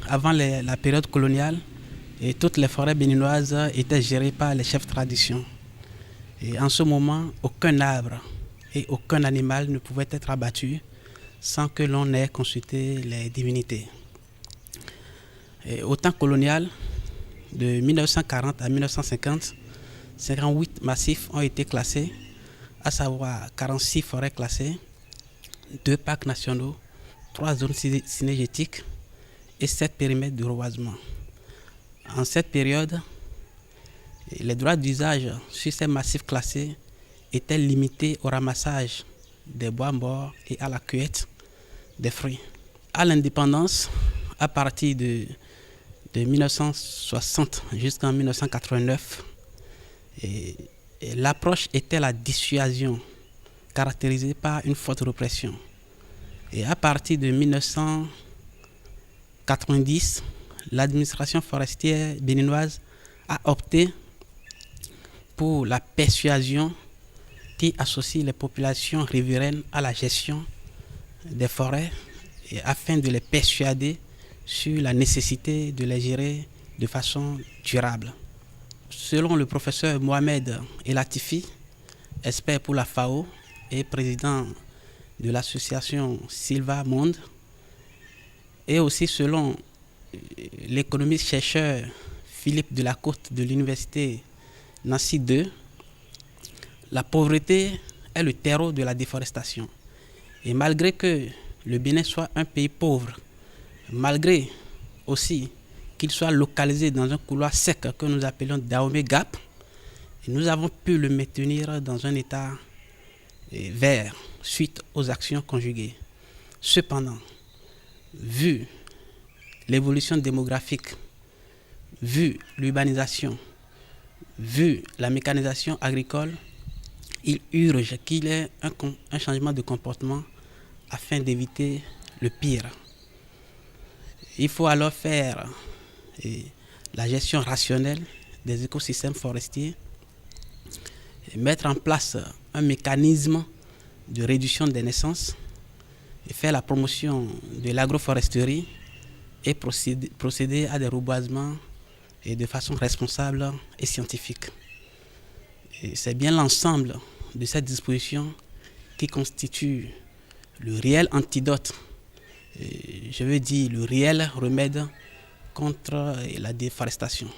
avant la période coloniale, et toutes les forêts béninoises étaient gérées par les chefs tradition. Et en ce moment, aucun arbre et aucun animal ne pouvait être abattu sans que l'on ait consulté les divinités. Et au temps colonial, de 1940 à 1950, 58 massifs ont été classés, à savoir 46 forêts classées, 2 parcs nationaux, 3 zones cynégétiques et 7 périmètres de reboisement. En cette période, les droits d'usage sur ces massifs classés étaient limités au ramassage des bois morts et à la cueillette des fruits. À l'indépendance, à partir de 1960 jusqu'en 1989, l'approche était la dissuasion, caractérisée par une forte répression. Et à partir de 1990, l'administration forestière béninoise a opté pour la persuasion qui associe les populations riveraines à la gestion des forêts afin de les persuader sur la nécessité de les gérer de façon durable. Selon le professeur Mohamed Elatifi, expert pour la FAO et président de l'association Silva Monde, et aussi selon l'économiste chercheur Philippe Delacote de l'université Nancy 2, la pauvreté est le terreau de la déforestation. Et malgré que le Bénin soit un pays pauvre, malgré aussi qu'il soit localisé dans un couloir sec que nous appelons Dahomey Gap, nous avons pu le maintenir dans un état vert suite aux actions conjuguées. Cependant, vu l'évolution démographique, vu l'urbanisation, vu la mécanisation agricole, il urge qu'il y ait un changement de comportement afin d'éviter le pire. Il faut alors faire la gestion rationnelle des écosystèmes forestiers, et mettre en place un mécanisme de réduction des naissances, et faire la promotion de l'agroforesterie et procéder à des reboisements et de façon responsable et scientifique. Et c'est bien l'ensemble de cette disposition qui constitue le réel antidote, je veux dire le réel remède contre la déforestation.